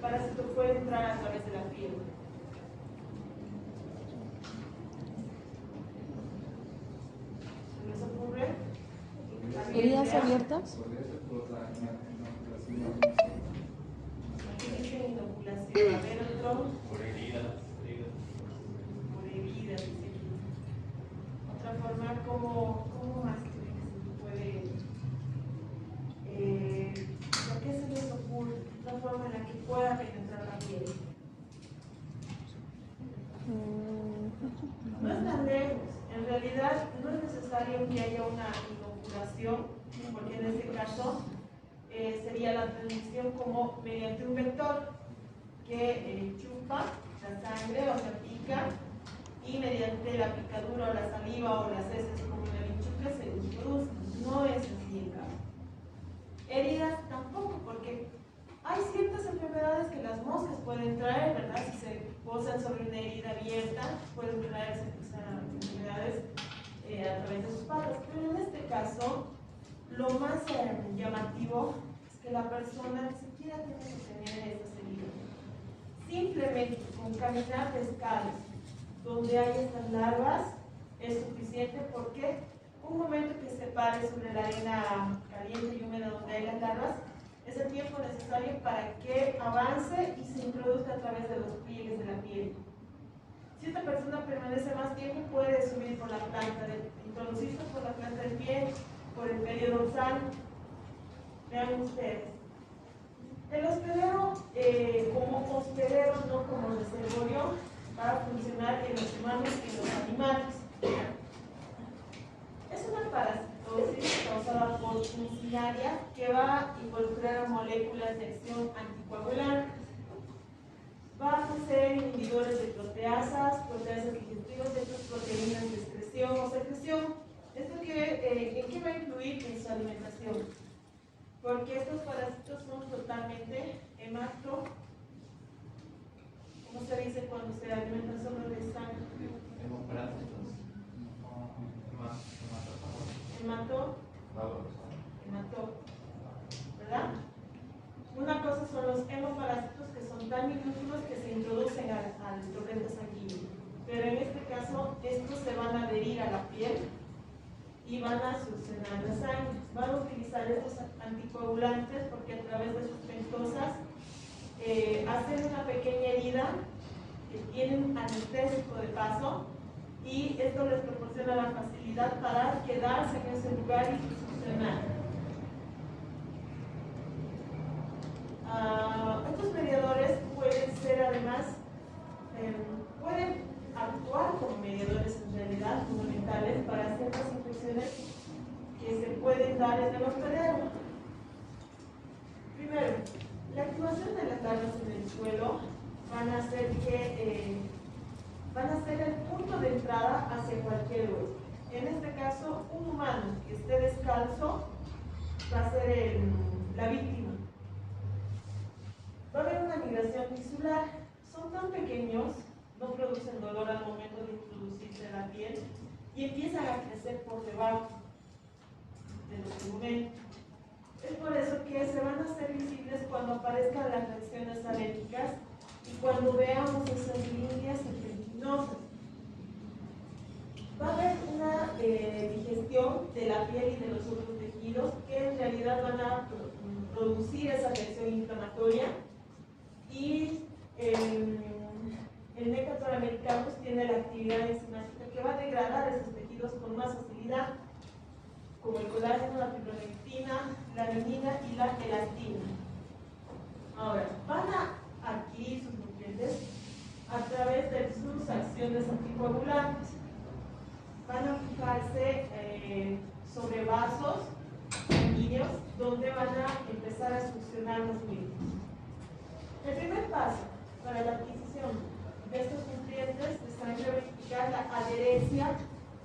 parásito puede entrar a través de la piel. ¿Se les ocurre? ¿Heridas abiertas? Aquí dice inoculación. A ver, otro. Por heridas. Por heridas, dice aquí. Otra forma, ¿cómo más creen que se puede? ¿Qué se les ocurre? Otra forma en la que pueda penetrar la piel. No es tan lejos. En realidad no es necesario que haya una inoculación, porque en este caso sería la transmisión como mediante un vector que chupa la sangre o se pica y mediante la picadura o la saliva o las heces como en el enchufe se introduce. No es así el caso. Heridas tampoco, porque hay ciertas enfermedades que las moscas pueden traer, ¿verdad? Si se posan sobre una herida abierta, pueden traerse enfermedades a través de sus patas. Pero en este caso, lo más llamativo es que la persona ni siquiera tiene que tener esas heridas. Simplemente con caminar descalzo, donde hay estas larvas, es suficiente porque un momento que se pare sobre la arena caliente y húmeda donde hay las larvas es el tiempo necesario para que avance y se introduzca a través de los pliegues de la piel. Si esta persona permanece más tiempo, puede subir por la planta, introducirse por la planta del pie, por el medio dorsal. Vean ustedes. El hospedero, como hospedero, no como reservorio, va a funcionar en los humanos y en los animales. Es una parasitosis causada por mucinaria que va a involucrar a moléculas de acción anticoagulantes. Va a ser inhibidores de proteasas digestivas, de otras proteínas de excreción o secreción. ¿Esto ¿en qué va a influir en su alimentación? Porque estos parásitos son totalmente hemato. ¿Cómo se dice cuando se alimentan solo de sangre? Hemoparásitos. Hemato, ¿verdad? Una cosa son los hemoparásitos, que son tan minúsculos que se introducen al torrente sanguíneo. Pero en este caso, estos se van a adherir a la piel y van a succionar la sangre. Van a utilizar estos anticoagulantes porque a través de sus ventosas hacen una pequeña herida que tienen anestésico de paso, y esto les proporciona la facilidad para quedarse en ese lugar y succionar. Estos mediadores pueden ser además, pueden actuar como mediadores en realidad fundamentales para ciertas infecciones que se pueden dar en el hospedero. Primero, la activación de las larvas en el suelo van a ser el punto de entrada hacia cualquier huésped. En este caso, un humano que esté descalzo va a ser la víctima. Va a haber una migración tisular. Son tan pequeños, no producen dolor al momento de introducirse en la piel y empiezan a crecer por debajo de los tegumentos. Es por eso que se van a hacer visibles cuando aparezcan las reacciones alérgicas y cuando veamos esas líneas infecciosas. Va a haber una digestión de la piel y de los otros tejidos que en realidad van a producir esa reacción inflamatoria, y el Necator americanus tiene la actividad enzimática que va a degradar esos tejidos con más facilidad, como el colágeno, la fibronectina, la adenina y la elastina. Ahora, van a adquirir sus nutrientes a través de sus acciones anticoagulantes. Van a fijarse sobre vasos sanguíneos donde van a empezar a succionar los mismos. El primer paso para la adquisición de estos nutrientes es verificar la adherencia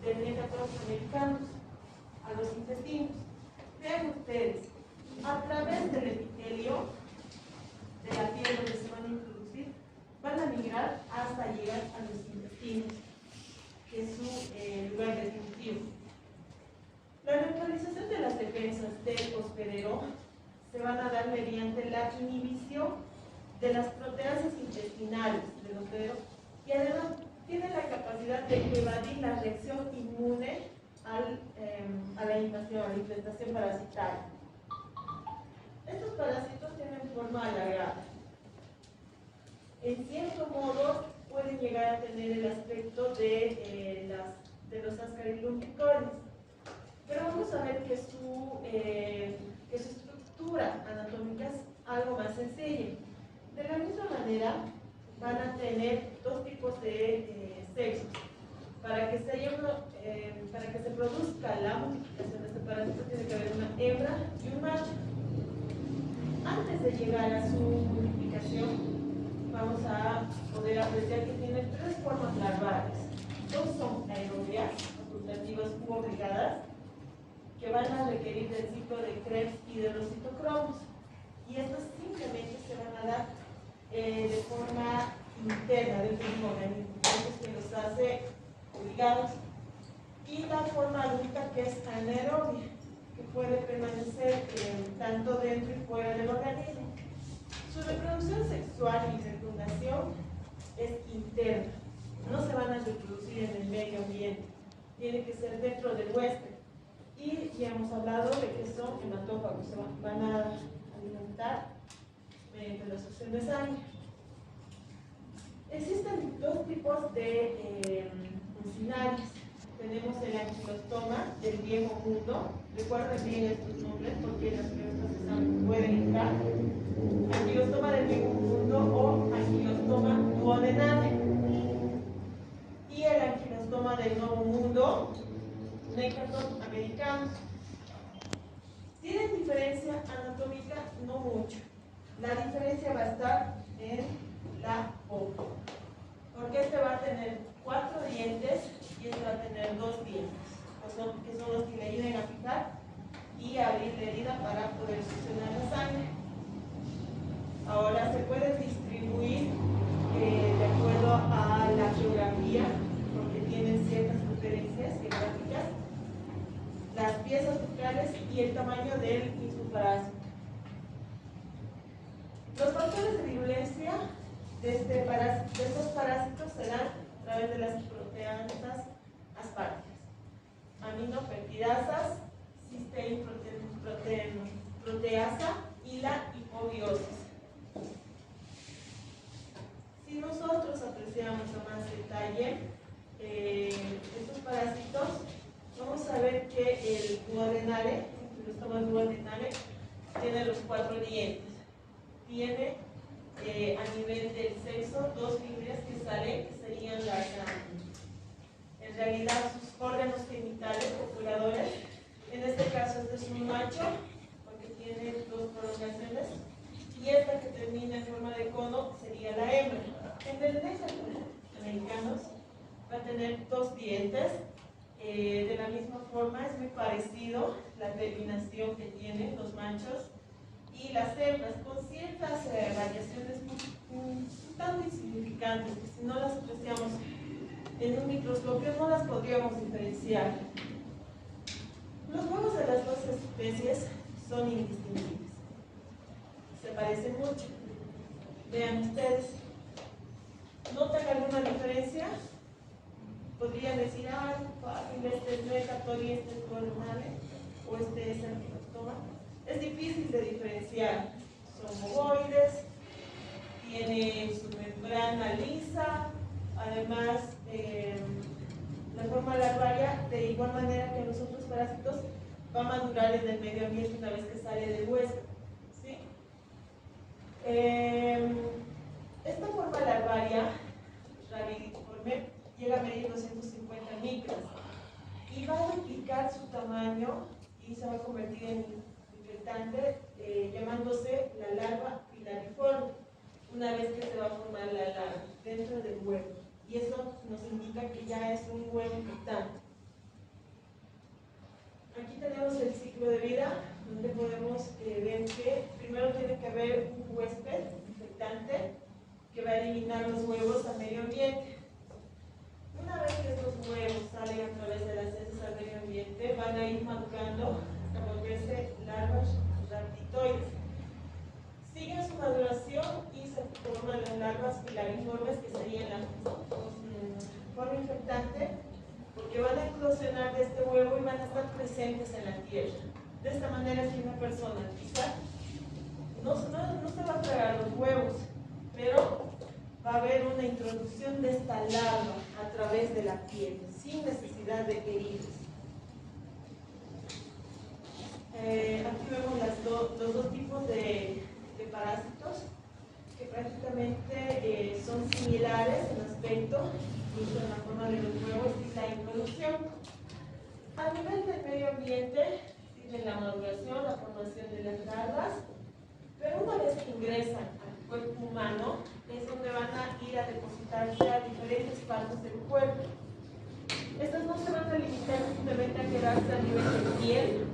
del Necator americanus a los intestinos. Vean ustedes, a través del epitelio de la piel donde se van a introducir, van a migrar hasta llegar a los intestinos, que es su lugar definitivo. La neutralización de las defensas del hospedero se van a dar mediante la inhibición de las proteasas intestinales del hospedero y además tiene la capacidad de evadir la reacción inmune a la infestación parasitaria. Estos parásitos tienen forma alargada. En cierto modo pueden llegar a tener el aspecto de los ascarilumbricoides, pero vamos a ver que su estructura anatómica es algo más sencilla. De la misma manera van a tener dos tipos de sexos. Para que se produzca la multiplicación de este parásito tiene que haber una hembra y un macho. Antes de llegar a su multiplicación, vamos a poder apreciar que tiene tres formas larvales. Dos son aerobias, facultativas u obligadas, que van a requerir del ciclo de Krebs y de los citocromos. Y estas simplemente se van a dar de forma interna del mismo organismo, entonces que los hace obligados. Y la forma adulta, que es anaerobia, que puede permanecer tanto dentro y fuera del organismo. Su reproducción sexual y fecundación es interna, no se van a reproducir en el medio ambiente, tiene que ser dentro del huésped. Y ya hemos hablado de que son hematófagos, se van a alimentar mediante la succión de sangre. Existen dos tipos de funcionarios. Tenemos el anquilostoma del viejo mundo. Recuerden bien estos nombres porque las preguntas pueden entrar. Anquilostoma del viejo mundo o anquilostoma duodenale. Y el anquilostoma del nuevo mundo, Necaton americanos. ¿Tienen diferencia anatómica? No mucho. La diferencia va a estar en la boca. Porque este va a tener 4 dientes y este va a tener 2 dientes, que son los que le ayuden a fijar y a abrir la herida para poder succionar la sangre. Ahora se puede distribuir de acuerdo a la geografía, porque tienen ciertas preferencias geográficas, las piezas bucales y el tamaño del mismo parásito. Los factores de virulencia de estos parásitos se dan a través de las proteasas asparticas, aminopeptidasas, cisteín proteasa y la hipobiosis. Si nosotros apreciamos a más detalle estos parásitos, vamos a ver que el duodenale, el estómago duodenale, tiene los 4 dientes. Tiene a nivel del sexo 2 fibras que salen, que serían las, en realidad, sus órganos genitales copuladores. En este caso este es un macho, porque tiene 2 prolongaciones, y esta que termina en forma de cono sería la hembra. En el Necaton americanos va a tener 2 dientes. De la misma forma es muy parecido la terminación que tienen los machos y las hembras, con ciertas variaciones un tanto insignificantes, que si no las apreciamos en un microscopio no las podríamos diferenciar. Los huevos de las dos especies son indistinguibles, se parecen mucho. Vean ustedes, ¿notan alguna diferencia? Podrían decir, fácil, este es Necaton y este es duodenale, o este es anquilostoma. Es difícil de diferenciar. Son ovoides, tiene su membrana lisa, además la forma larvaria, de igual manera que los otros parásitos, va a madurar en el medio ambiente una vez que sale del huésped. ¿Sí? Esta forma larvaria, radiforme, llega a medir 250 micras y va a duplicar su tamaño y se va a convertir en infectante, llamándose la larva filariforme, una vez que se va a formar la larva dentro del huevo, y eso nos indica que ya es un huevo infectante. Aquí tenemos el ciclo de vida, donde podemos ver que primero tiene que haber un huésped infectante que va a eliminar los huevos al medio ambiente. Una vez que estos huevos salen a través de las heces al medio ambiente, van a ir madurando hasta volverse larvas rhabditoides. Siguen su maduración y se forma de las larvas filariformes, que serían la forma infectante, porque van a eclosionar de este huevo y van a estar presentes en la tierra. De esta manera, si una persona quizá no se va a tragar los huevos, pero va a haber una introducción de esta larva a través de la piel, sin necesidad de herirse. Aquí vemos los dos tipos de parásitos, que prácticamente son similares en aspecto, incluso en la forma de los huevos y la introducción. A nivel del medio ambiente, tienen la maduración, la formación de las larvas, pero una vez que ingresan al cuerpo humano, es donde van a ir a depositarse a diferentes partes del cuerpo. Estas no se van a limitar simplemente a quedarse a nivel de piel,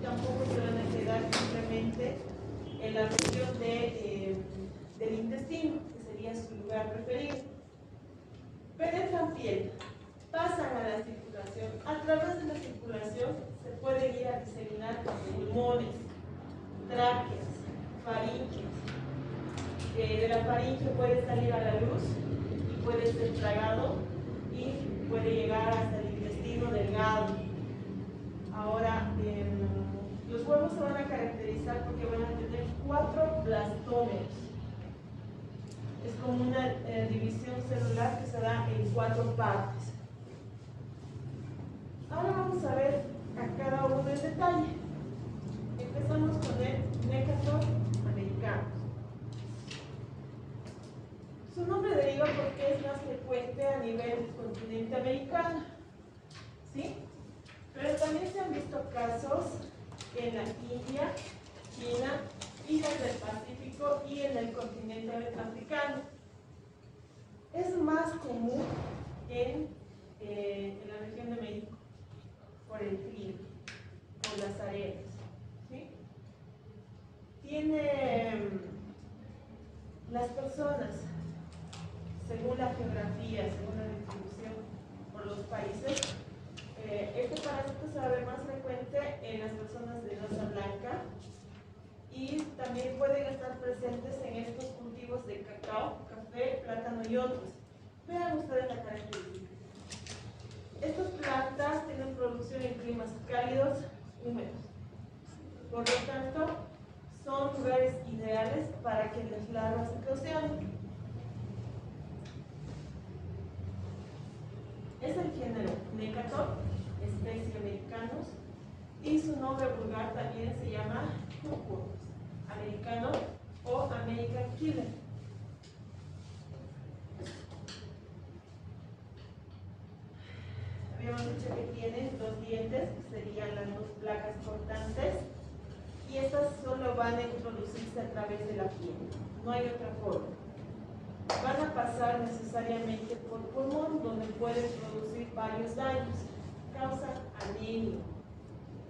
tampoco se van a quedar simplemente en la región del intestino, que sería su lugar preferido. Penetran piel, pasan a la circulación. A través de la circulación se pueden ir a diseminar pulmones, tráqueas, faringes. De la faringe puede salir a la luz y puede ser tragado y puede llegar hasta el intestino delgado. Ahora, los huevos se van a caracterizar porque van a tener 4 blastómeros. Es como una división celular que se da en 4 partes. Ahora vamos a ver a cada uno en detalle. Empezamos con el Necator americano. Su nombre deriva porque es más frecuente a nivel del continente americano, ¿sí? Pero también se han visto casos en la India, China, islas del Pacífico y en el continente africano. Es más común en la región de México, por el clima, por las arenas, ¿sí? Tiene las personas, según la geografía, según la distribución por los países, este parásito se va a ver más frecuente en las personas de raza blanca y también pueden estar presentes en estos cultivos de cacao, café, plátano y otros. Vean ustedes la característica. Estas plantas tienen producción en climas cálidos, húmedos. Por lo tanto, son lugares ideales para que las larvas eclosionen. Es el género Necator, especie americanos, y su nombre vulgar también se llama Cucurus americano o American Killer. Habíamos dicho que tienen 2 dientes, que serían las 2 placas cortantes, y estas solo van a introducirse a través de la piel, no hay otra forma. Van a pasar necesariamente por pulmón, donde pueden producir varios daños. Causa anemia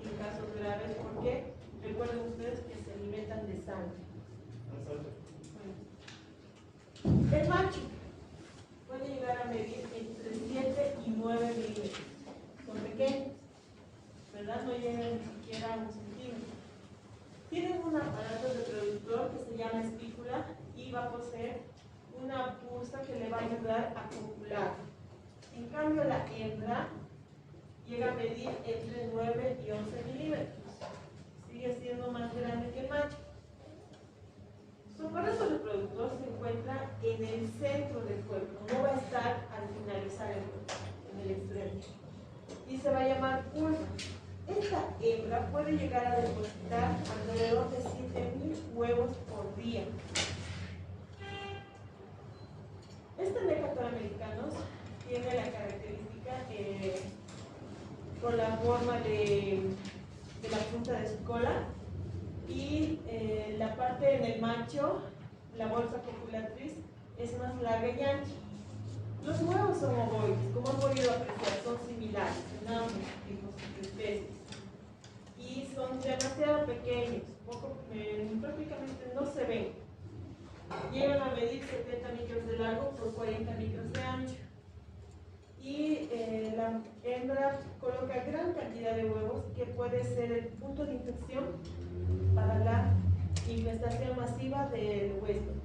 en casos graves, porque recuerden ustedes que se alimentan de sangre. Bueno. El macho puede llegar a medir entre 7 y 9 milímetros. Son pequeños, ¿verdad? No llegan ni siquiera a 1 centímetro. Tienen un aparato reproductor que se llama espícula y va a poseer una pulsa que le va a ayudar a copular. En cambio, la hembra llega a medir entre 9 y 11 milímetros. Sigue siendo más grande que el macho. Su aparato reproductor se encuentra en el centro del cuerpo, no va a estar al finalizar el cuerpo, en el extremo. Y se va a llamar pulpa. Esta hembra puede llegar a depositar alrededor de 7.000 huevos por día. Este Necator americanos tiene la característica por la forma de la punta de su cola y la parte en el macho, la bolsa copulatriz, es más larga y ancha. Los huevos son ovoides, como han podido apreciar, son similares en ambos tipos de especies y son demasiado pequeños, prácticamente no se ven. Llegan a medir 70 micros de largo por 40 micros de ancho. Y la hembra coloca gran cantidad de huevos que puede ser el punto de infección para la infestación masiva del huésped.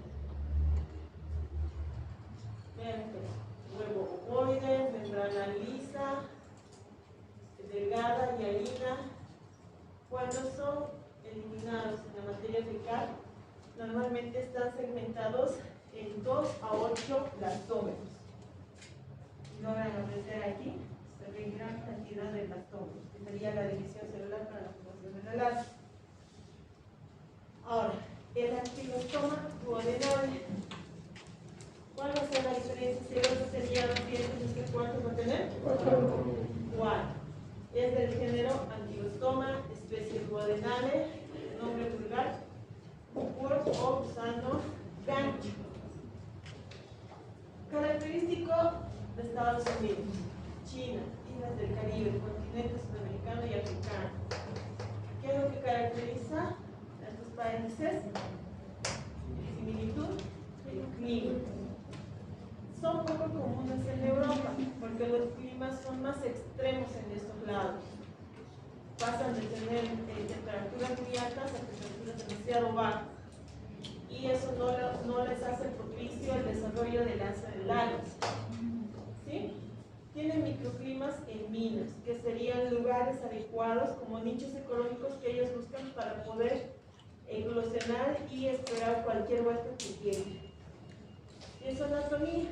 2 a 8 blastómeros. Logran ofrecer aquí esta gran cantidad de blastómeros, que sería la división celular para la formación de relatos. Ahora, el anquilostoma duodenal. ¿Cuál va a ser la diferencia? Si el otro tenía 2 dientes, ¿cuántos va a tener? 4. Es del género Anquilostoma, especie duodenale, nombre vulgar, cuerpo o gusano gancho. Característico de Estados Unidos, China, islas del Caribe, continente sudamericano y africano. ¿Qué es lo que caracteriza a estos países? Similitud en clima. Son poco comunes en Europa porque los climas son más extremos en estos lados. Pasan de tener temperaturas muy altas a temperaturas demasiado bajas. Y eso no les hace propicio el desarrollo de las algas. ¿Sí? Tienen microclimas en minas, que serían lugares adecuados como nichos ecológicos que ellos buscan para poder eclosionar y esperar cualquier huésped que llegue. En su anatomía,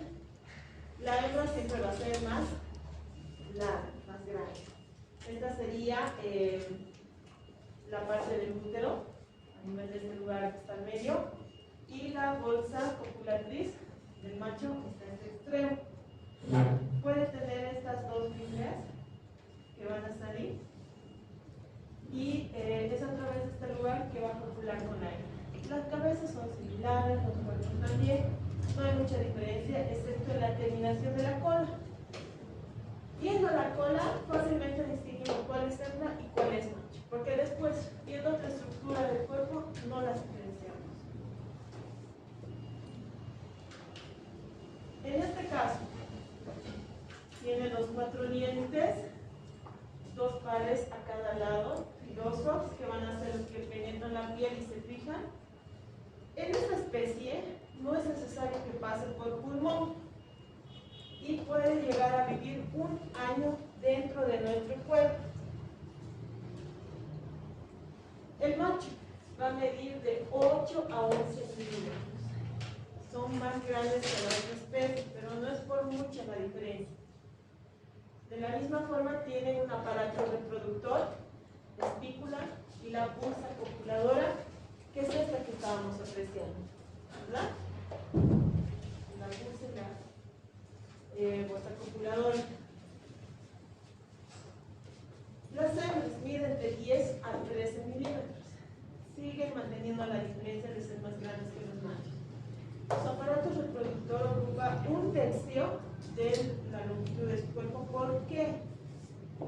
la hembra siempre va a ser más larga, más grande. Esta sería la parte del útero, a nivel de este lugar que está en medio, y la bolsa copulatriz del macho está en este extremo. Puede tener estas dos líneas que van a salir, y es a través de este lugar que va a copular con la hembra. Las cabezas son similares, los cuerpos también. No hay mucha diferencia, excepto en la terminación de la cola. Viendo la cola, fácilmente distinguimos cuál es hembra y cuál es macho, porque después, viendo la estructura del cuerpo, no las diferenciamos. En este caso, tiene los 4 dientes, 2 pares a cada lado, filosos, que van a ser los que penetran la piel y se fijan. En esta especie, no es necesario que pase por pulmón y puede llegar a vivir 1 año dentro de nuestro cuerpo. El macho va a medir de 8 a 11 milímetros. Son más grandes que la otra especie, pero no es por mucha la diferencia. De la misma forma tienen un aparato reproductor, la espícula y la bolsa copuladora, que es esta que estábamos apreciando, ¿verdad? La bolsa y la bolsa copuladora. Las hembras miden de 10 a 13 milímetros. Siguen manteniendo la diferencia de ser más grandes que los machos. Su aparato reproductor ocupa 1/3 de la longitud de su cuerpo porque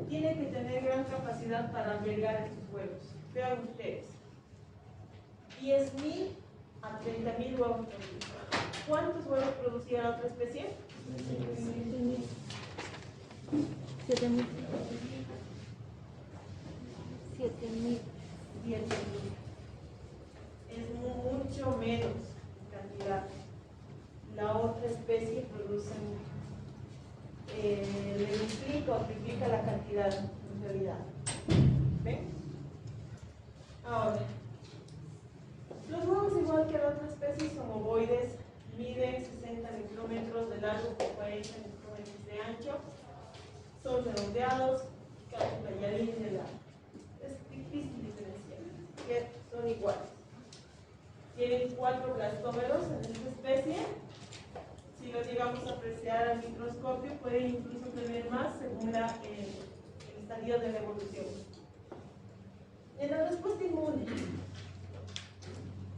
tiene que tener gran capacidad para albergar estos huevos. Vean ustedes, 10.000 a 30.000 huevos por día. ¿Cuántos huevos producía la otra especie? 7.000. 7.000. Es mucho menos cantidad. La otra especie produce, le duplica o triplica la cantidad en realidad. ¿Ven? Ahora, los huevos, igual que la otra especie, son ovoides, miden 60 micrómetros de largo por 40 micrómetros de ancho, son redondeados, casi tallarines de largo. Es difícil diferenciar, que son iguales. Tienen 4 blastómeros en esta especie. Si los llegamos a apreciar al microscopio, pueden incluso tener más según el estadio de la evolución. En la respuesta inmune,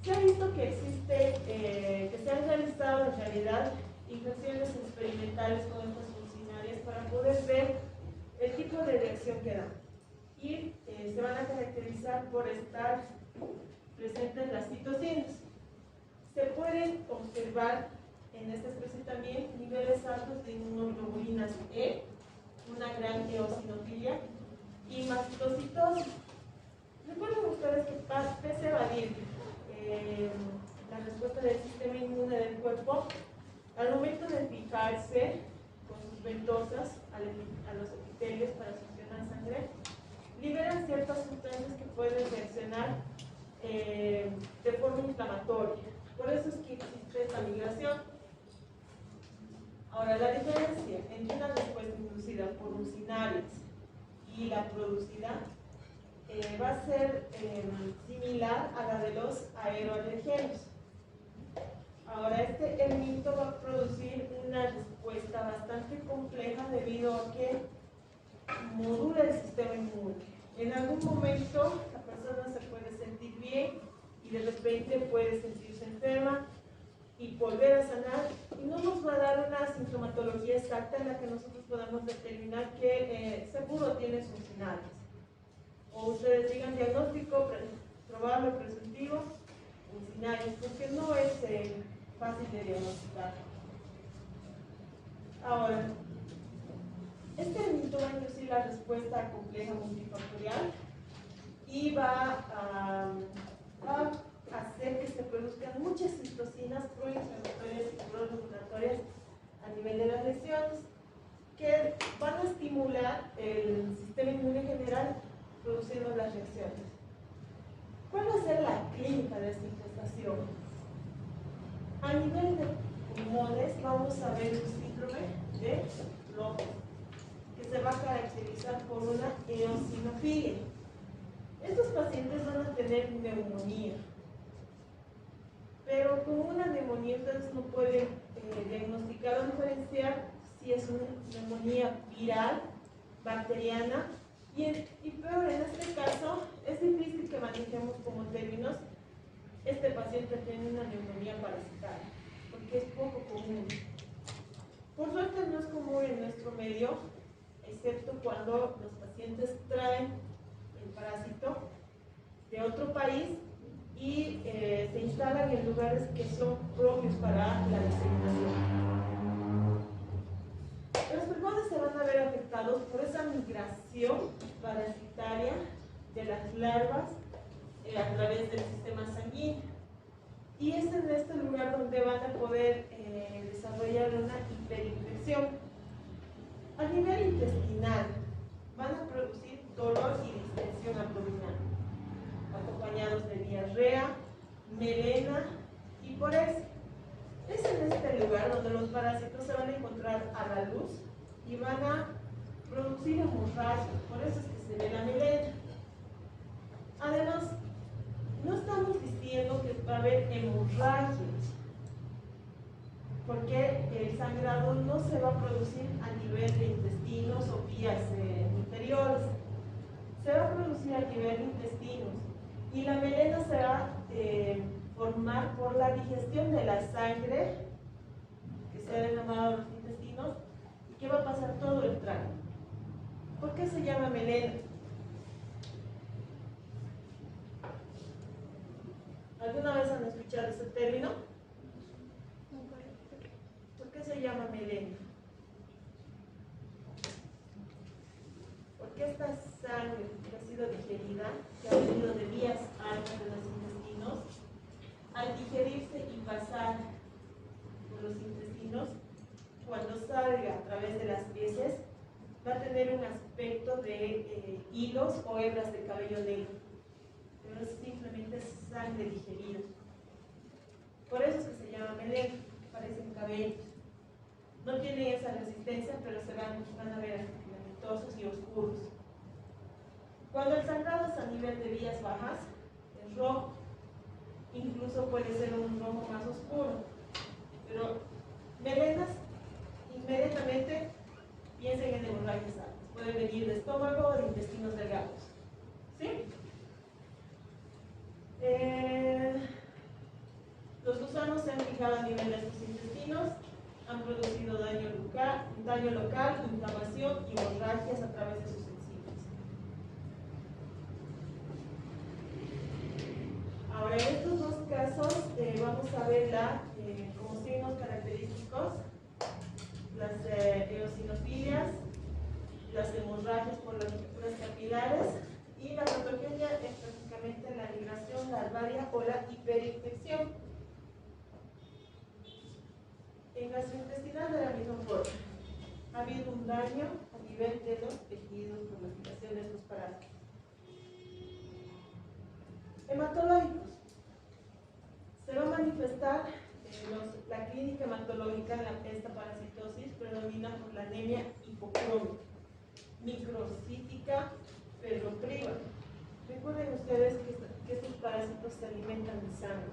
se ha visto que existe, que se han realizado en realidad infecciones experimentales con estas funcionarias para poder ver el tipo de reacción que dan. Y se van a caracterizar por estar presentes las citocinas. Se pueden observar en esta especie también niveles altos de inmunoglobulinas E, una gran eosinofilia y mastocitosis. Recuerden ustedes que pese a evadir la respuesta del sistema inmune del cuerpo, al momento de fijarse con sus ventosas a los epitelios para succionar sangre, liberan ciertas sustancias que pueden reaccionar de forma inflamatoria. Por eso es que existe esta migración Ahora, la diferencia entre una respuesta inducida por mucinares y la producida va a ser similar a la de los aeroalergenos. Ahora, este elemento va a producir una respuesta bastante compleja debido a que modula el sistema inmune. En algún momento la persona se puede sentir bien y de repente puede sentirse enferma y volver a sanar, y no nos va a dar una sintomatología exacta en la que nosotros podamos determinar que seguro tiene funcionales. O ustedes digan diagnóstico probable o presuntivo, funcionales, porque no es fácil de diagnosticar. Ahora, este elemento va a inducir la respuesta compleja multifactorial y va a hacer que se produzcan muchas citocinas proinflamatorias y proregulatorias a nivel de las lesiones, que van a estimular el sistema inmune general produciendo las reacciones. ¿Cuál va a ser la clínica de esta infestación? A nivel de pulmones vamos a ver un síndrome de Lowe, que se va a caracterizar por una eosinofilia. Estos pacientes van a tener neumonía, pero con una neumonía ustedes no pueden diagnosticar o diferenciar si es una neumonía viral, bacteriana, y peor, en este caso es difícil que manejemos como términos este paciente tiene una neumonía parasitaria, porque es poco común. Por suerte no es común en nuestro medio, excepto cuando los pacientes traen el parásito de otro país y se instalan en lugares que son propios para la diseminación. Los pulmones se van a ver afectados por esa migración parasitaria de las larvas a través del sistema sanguíneo. Y es en este lugar donde van a poder desarrollar una hiperinfección. A nivel intestinal, van a producir dolor y distensión abdominal, acompañados de diarrea, melena y por eso. Es en este lugar donde los parásitos se van a encontrar a la luz y van a producir hemorragia, por eso es que se ve la melena. Además, no estamos diciendo que va a haber hemorragias, porque el sangrado no se va a producir a nivel de intestinos o vías inferiores, se va a producir a nivel de intestinos, y la melena se va a formar por la digestión de la sangre que se ha derramado a los intestinos y que va a pasar todo el tracto. ¿Por qué se llama melena? ¿Alguna vez han escuchado ese término? ¿Por qué se llama melena? Porque esta sangre que ha sido digerida, que ha venido de vías altas de los intestinos, al digerirse y pasar por los intestinos, cuando salga a través de las heces, va a tener un aspecto de hilos o hebras de cabello negro, pero es simplemente sangre digerida. Por eso es que se llama melena, parecen cabellos. No tienen esa resistencia, pero se van a ver filamentosos y oscuros. Cuando el sangrado es a nivel de vías bajas, es rojo. Incluso puede ser un rojo más oscuro. Pero melenas, inmediatamente piensen en hemorragias altas. Puede venir de estómago o de intestinos delgados. ¿Sí? Los gusanos se han fijado a nivel de sus intestinos, han producido daño local, inflamación y hemorragias a través de sus enzimas. Ahora, en estos dos casos vamos a ver como signos característicos las eosinofilias, las hemorragias por las rupturas capilares, y la patogenia es prácticamente la migración larvaria o la hiperinfección. En gastrointestinal de la misma forma, ha habido un daño a nivel de los tejidos por la aplicación de estos parásitos. Hematológicos. Se va a manifestar La clínica hematológica en esta parasitosis predomina por la anemia hipocrómica, microcítica, ferropriva. Recuerden ustedes que estos parásitos se alimentan de sangre.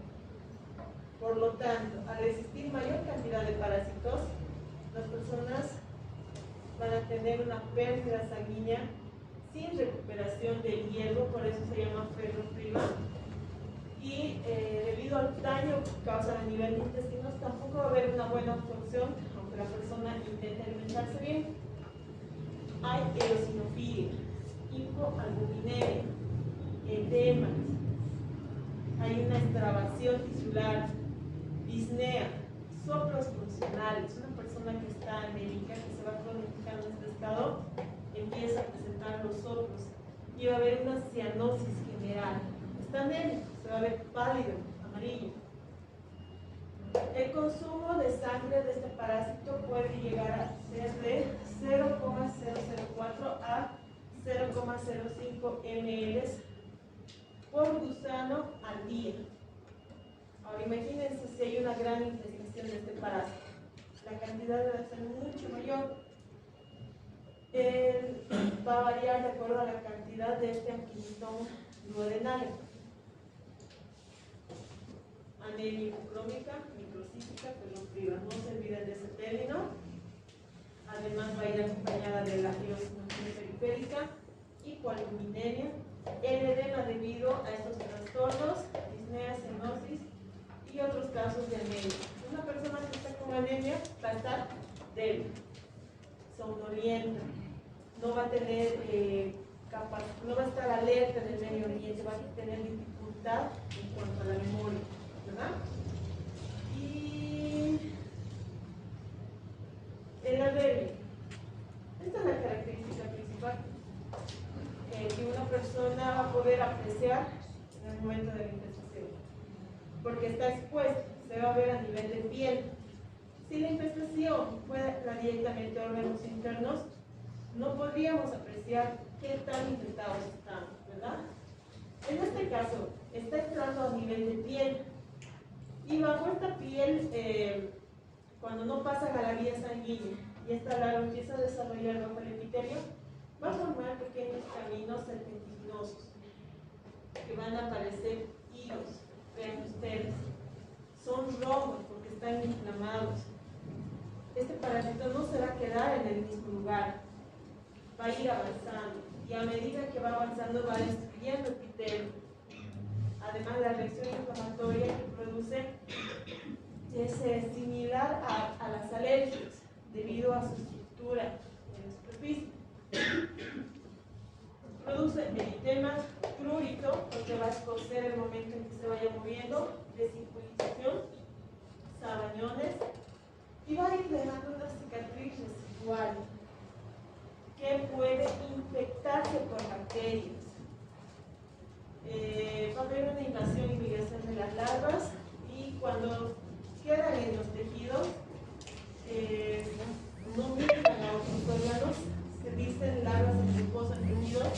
Por lo tanto, al existir mayor cantidad de parásitos, las personas van a tener una pérdida sanguínea sin recuperación del hierro, por eso se llama ferropriva. Y debido al daño que causa a nivel de intestinos, tampoco va a haber una buena absorción, aunque la persona intente alimentarse bien. Hay eosinofilia, hipoalbuminemia, edemas, hay una extravasación tisular, disnea, soplos funcionales. Una persona que está anémica, que se va cronificando en este estado, empieza a presentar los soplos y va a haber una cianosis general. Está anémico, se va a ver pálido, amarillo. El consumo de sangre de este parásito puede llegar a ser de 0,004 a 0,05 ml por gusano al día. Ahora imagínense si hay una gran infestación de este parásito. La cantidad debe ser mucho mayor. Va a variar de acuerdo a la cantidad de este anquilosoma duodenal. Anemia hipocrómica, microcítica, ferropriva. No se olviden de ese término. Además va a ir acompañada de la eosinofilia periférica, hipoalbuminemia, el edema debido a estos trastornos, disnea, cianosis y otros casos de anemia. Una persona que está con anemia va a estar débil, somnolienta, no va a tener no va a estar alerta en el medio ambiente, va a tener dificultad en cuanto a la memoria, ¿verdad? Y el anemia, esta es la característica principal que una persona va a poder apreciar en el momento de la infestación, porque está expuesta, se va a ver a nivel de piel. Si la infestación fuera directamente a órganos internos, no podríamos apreciar qué tan infectados están, ¿verdad? En este caso, está entrando a nivel de piel, y bajo esta piel, cuando no pasan a la vía sanguínea y esta larva empieza a desarrollar bajo el epitelio, va a formar pequeños caminos serpentiginosos que van a aparecer hilos. Vean ustedes, son rojos porque están inflamados. Este parásito no se va a quedar en el mismo lugar, va a ir avanzando, y a medida que va avanzando va destruyendo el epitelio. Además, la reacción inflamatoria que produce es similar a las alergias debido a su estructura en la superficie. Produce eritema, prurito, porque va a escocer el momento en que se vaya moviendo, desinflamación, sabañones, y va a ir dejando una cicatriz residual que puede infectarse por bacterias. Va a haber una invasión y migración de las larvas, y cuando quedan en los tejidos, no migran a otros órganos, se dicen larvas en glucosa en tejidos,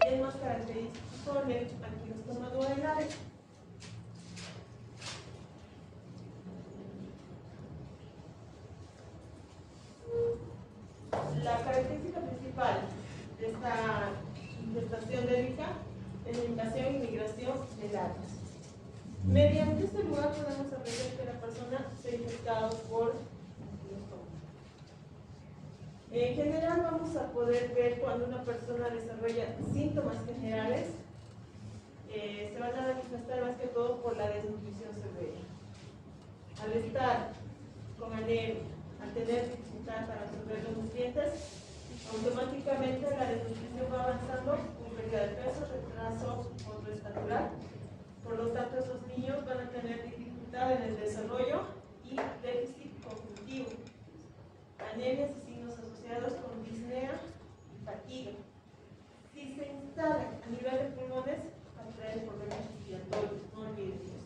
y es más característico con el anquilostoma duodenal. La característica principal de esta infestación dérmica es la invasión y migración de larvas. Mediante este lugar podemos aprender que la persona se ha infectado por anquilostoma. En general vamos a poder ver cuando una persona desarrolla síntomas generales, se van a manifestar más que todo por la desnutrición severa. Al estar con anemia, al tener dificultad para absorber los nutrientes, automáticamente la desnutrición va avanzando con pérdida de peso, retraso estatura. Por lo tanto, esos niños van a tener dificultad en el desarrollo y déficit cognitivo, anemias y signos asociados con disnea y fatiga. Si se instala a nivel de pulmones, va a traer problemas respiratorios, no olviden eso.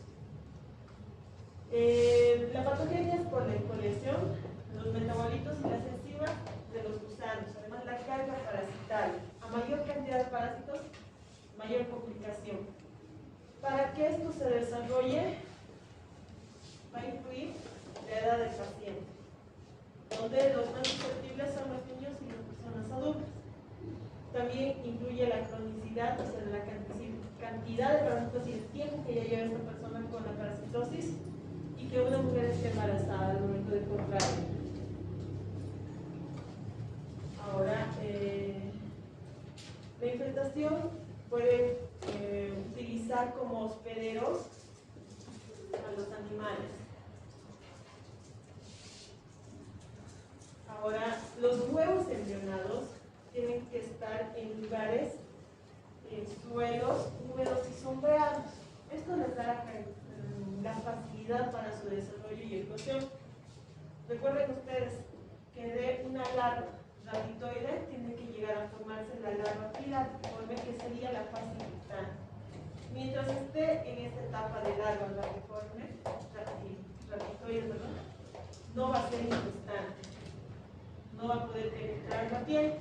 La patogenia es por la colección, los metabolitos y las enzimas de los gusanos, además la carga parasitaria. A mayor cantidad de parásitos, mayor complicación. Para que esto se desarrolle, va a influir mirada del paciente, donde los más susceptibles son los niños y las personas adultas. También incluye la cronicidad, o sea, la cantidad de parásitos y el tiempo que ya lleva esta persona con la parasitosis, y que una mujer esté embarazada al momento de contraerla. Ahora, la infestación puede utilizar como hospederos a los animales. Ahora, los huevos embrionados tienen que estar en lugares, en suelos húmedos y sombreados. Esto les da la facilidad para su desarrollo y eclosión. Recuerden ustedes que de una larva rhabditoide tiene que llegar a formarse la larva filariforme, que sería la fase infectante. Mientras esté en esta etapa de larva rhabditoide, no va a ser infestante, no va a poder penetrar la piel.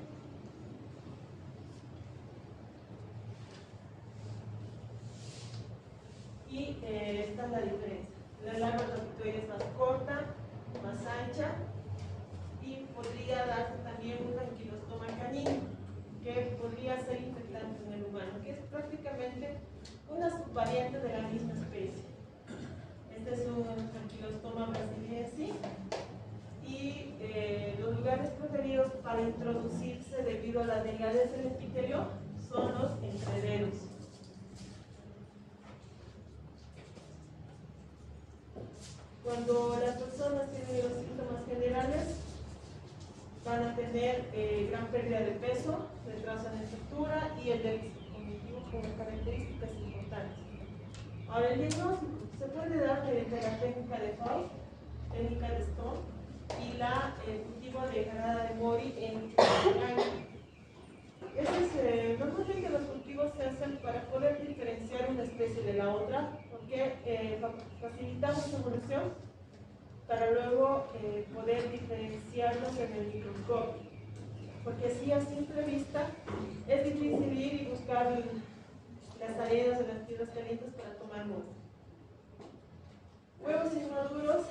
Y esta es la diferencia. La larva rhabditoide es más corta, más ancha, y podría darse también un anquilostoma canino, que podría ser infectante en el humano, que es prácticamente una subvariante de la misma especie. Este es un anquilostoma brasiliensis, y los lugares preferidos para introducirse debido a la delgadez del epitelio son los entrededos. Cuando las personas tienen los síntomas generales, van a tener gran pérdida de peso, retraso en la estructura y el déficit cognitivo como características importantes. Ahora, el diagnóstico se puede dar mediante la técnica de Faust, técnica de Stone y el cultivo de Granada de Mori en normalmente los cultivos se hacen para poder diferenciar una especie de la otra, porque facilitamos su evolución para luego poder diferenciarlos en el microscopio, porque así a simple vista es difícil ir y buscar las salidas de las piedras calientes para tomar muestra. Huevos inmaduros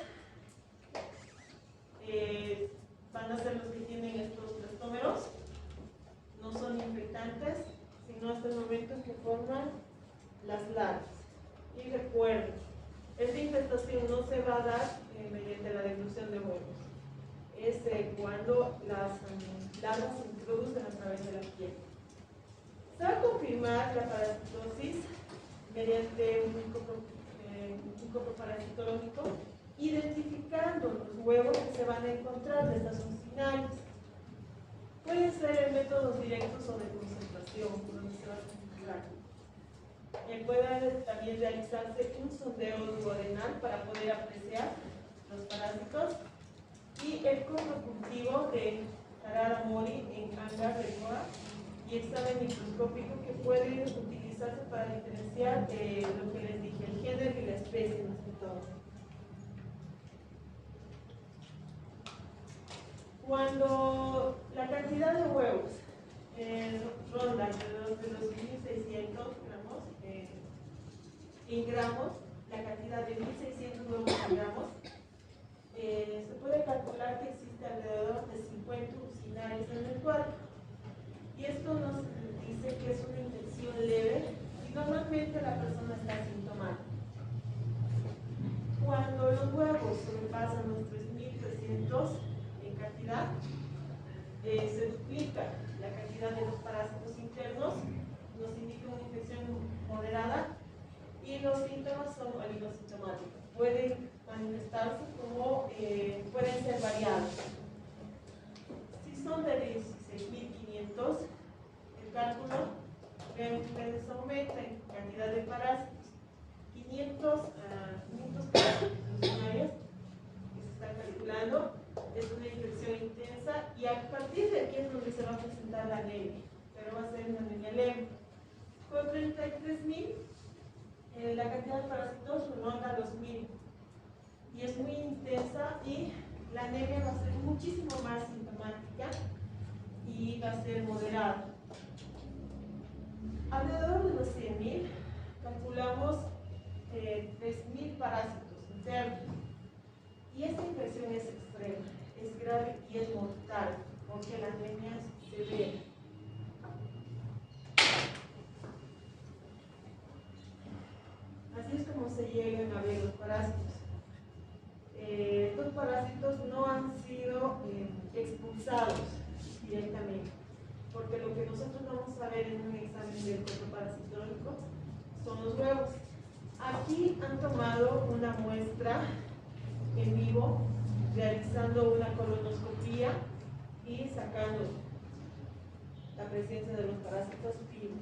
van a ser los que tienen estos blastómeros, no son infectantes, sino hasta el momento en que forman las larvas. Y recuerden, esta infestación no se va a dar mediante la deglución de huevos, es cuando las larvas se introducen a través de la piel. Se va a confirmar la parasitosis mediante un coproparasitológico, identificando los huevos que se van a encontrar de estas uncinales. Pueden ser métodos directos o de concentración, donde se va a configurar. Puede también realizarse un sondeo duodenal para poder apreciar los parásitos, y el cultivo de Tarara Mori en hangar de Goa y examen microscópico, que puede utilizarse para diferenciar lo que les dije, el género y la especie más que todo. Cuando la cantidad de huevos ronda alrededor de los 1.600 gramos en gramos, la cantidad de 1.600 huevos en gramos, se puede calcular que existe alrededor de 50 uncinales en el cuerpo. Y esto nos dice que es una infección leve y normalmente la persona está asintomática. Cuando los huevos sobrepasan los 3.300 en cantidad, se duplica la cantidad de los parásitos internos, nos indica una infección moderada, y los síntomas son oligosintomáticos. Pueden manifestarse como pueden ser variados. Si son de 16.500, el cálculo ven ustedes aumenta en cantidad de parásitos. 500 parásitos funcionarios que se están calculando, es una infección intensa, y a partir de aquí es donde se va a presentar la anemia, pero va a ser una anemia leve. Con 33.000, la cantidad de parásitos ronda los 1.000 y es muy intensa, y la anemia va a ser muchísimo más sintomática y va a ser moderada. Alrededor de los 100.000 calculamos 3.000 parásitos internos, Y esta infección es extrema, es grave y es mortal, porque la anemia es severa. Así es como se llegan a ver los parásitos. Estos parásitos no han sido expulsados directamente, porque lo que nosotros vamos a ver en un examen del cuerpo parasitológico son los huevos. Aquí han tomado una muestra en vivo, realizando una colonoscopía y sacando la presencia de los parásitos vivos.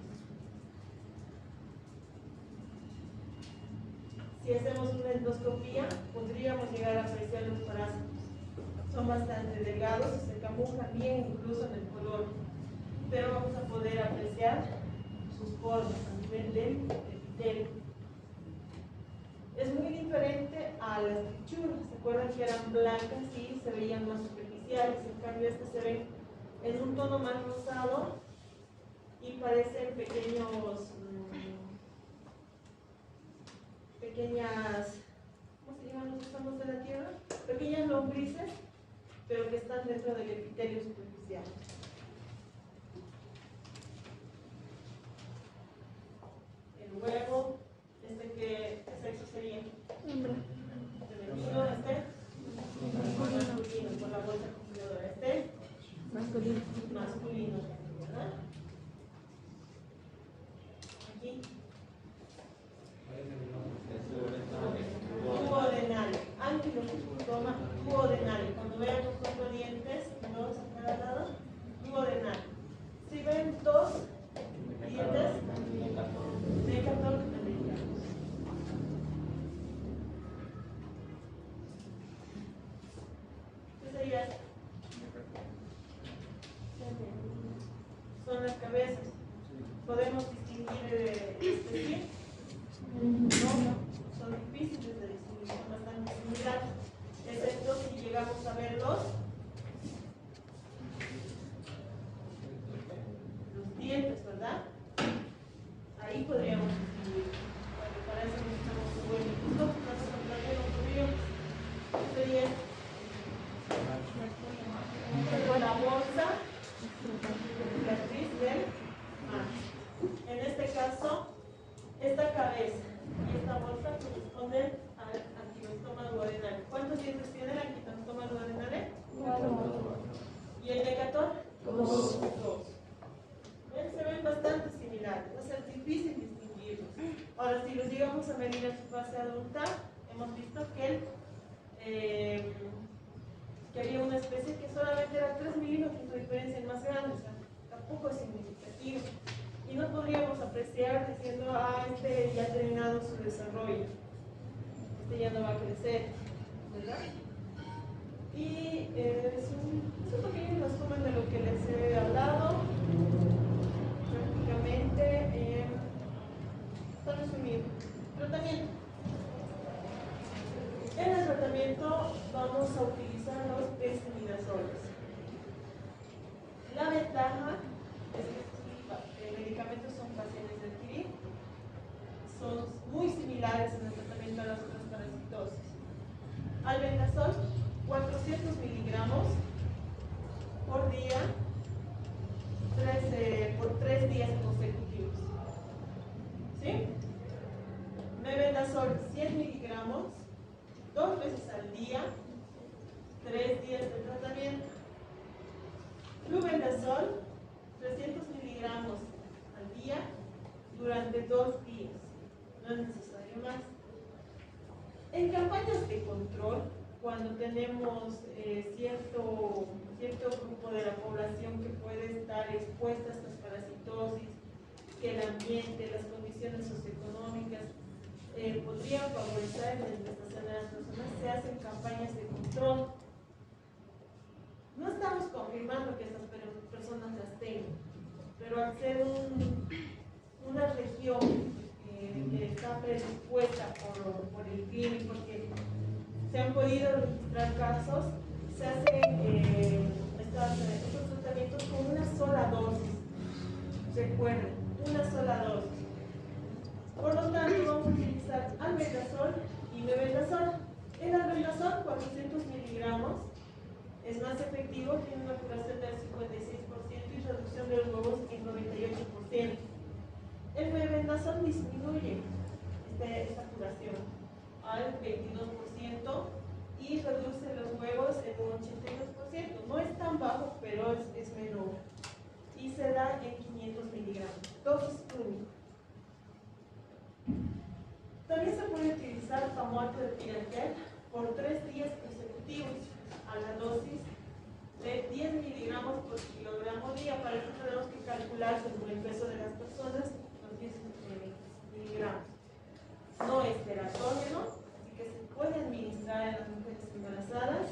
Si hacemos una endoscopía, podríamos llegar a apreciar los parásitos. Son bastante delgados y se camuflan bien incluso en el color, pero vamos a poder apreciar sus formas a nivel del epitelio. Es muy diferente a las pichulas. ¿Se acuerdan que eran blancas y se veían más superficiales? En cambio, estas se ven en un tono más rosado y parecen pequeñas, ¿cómo se llaman los gusanos de la tierra? Pequeñas lombrices, pero que están dentro del epitelio superficial. El huevo, ¿qué sexo sería? Hembra. ¿Femenino masculino, por la bolsa acumuladora. Masculino. Masculino, ¿verdad? Aquí. Duodenal. Ankylosarcoma duodenal. Cuando vean los 4 dientes, dos a cada lado, duodenal. Si ven 2 dientes, Decator americanos. ¿Qué sería? Son las cabezas. ¿Podemos distinguir especies? No, son difíciles de distinguir, son bastante similares, excepto si llegamos a ver los dientes, ¿verdad? Ahí podríamos distinguir, porque para eso necesitamos un buen microscopio. Vamos a hablar de los podríamos. ¿Qué sería? La bolsa cicatriz del mar. En este caso, esta cabeza y esta bolsa corresponden al anquilostoma duodenal. ¿Cuántos dientes tiene el anquilostoma duodenal? 4. ¿Y el decator? 2. Se ven bastante similares, va a ser difícil distinguirlos. Ahora, si los llegamos a medir en su fase adulta, hemos visto que había una especie que solamente era 3 milímetros de diferencia, en más grande, o sea, tampoco es significativo. Y no podríamos apreciar diciendo, este ya ha terminado su desarrollo, este ya no va a crecer, ¿verdad? Y es un pequeño resumen de lo que les he hablado. Prácticamente, para resumir, tratamiento. En el tratamiento vamos a utilizar los dexamidazoles. La ventaja es que estos medicamentos son fáciles de adquirir, son muy similares en el tratamiento a las otras parasitosis. Albendazol, 400 miligramos por día, por 3 días consecutivos. ¿Sí? Mebendazol, 100 miligramos, 2 veces al día, 3 días de tratamiento. Flubendazol, 300 miligramos al día durante 2 días. No es necesario más. En campañas de control, cuando tenemos cierto grupo de la población que puede estar expuesta a estas parasitosis, que el ambiente, las condiciones socioeconómicas podrían favorecer la infestación de las personas, se hacen campañas de control. No estamos confirmando que estas personas las tengan, pero al ser una región que está predispuesta por el clima y porque se han podido registrar casos, se hacen estos tratamientos con una sola dosis. Recuerden, una sola dosis. Por lo tanto, vamos a utilizar albendazol y mebendazol. El albendazol, 400 más efectivo tiene una curación del 56% y reducción de los huevos en 98%. El mebendazol disminuye esta curación al 22% y reduce los huevos en un 82%. No es tan bajo, pero es menor. Y se da en 500 miligramos. Dosis única. También se puede utilizar famoato de Piraquel por 3 días consecutivos a la dosis de 10 miligramos por kilogramo día. Para eso tenemos que calcular según el peso de las personas los 10 miligramos. No es teratógeno, así que se puede administrar en las mujeres embarazadas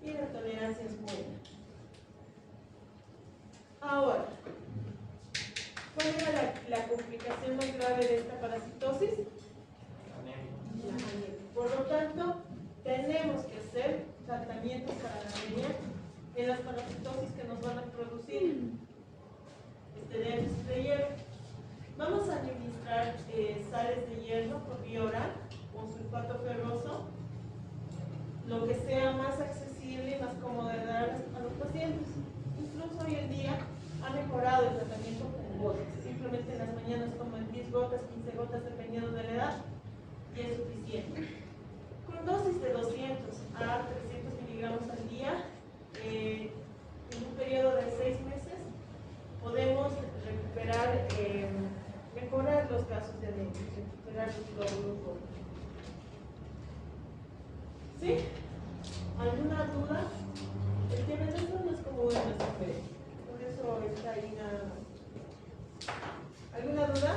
y la tolerancia es buena. Ahora, ¿cuál era la complicación más grave de esta parasitosis? La anemia. Por lo tanto, tenemos que hacer tratamientos para la anemia en las parasitosis que nos van a producir este déficit de hierro. Vamos a administrar sales de hierro por vía oral con sulfato ferroso, lo que sea más accesible y más cómodo de dar a los pacientes. Incluso hoy en día ha mejorado el tratamiento con gotas. Simplemente en las mañanas toman 10 gotas, 15 gotas, dependiendo de la edad, y es suficiente. Con dosis de 200 a 300 miligramos al día, en un periodo de 6 meses, podemos recuperar, mejorar los casos de anemia, recuperar los glóbulos rojos. ¿Sí? ¿Alguna duda? El tema de eso no es como en las mujeres, por eso está ahí nada más. ¿Alguna duda?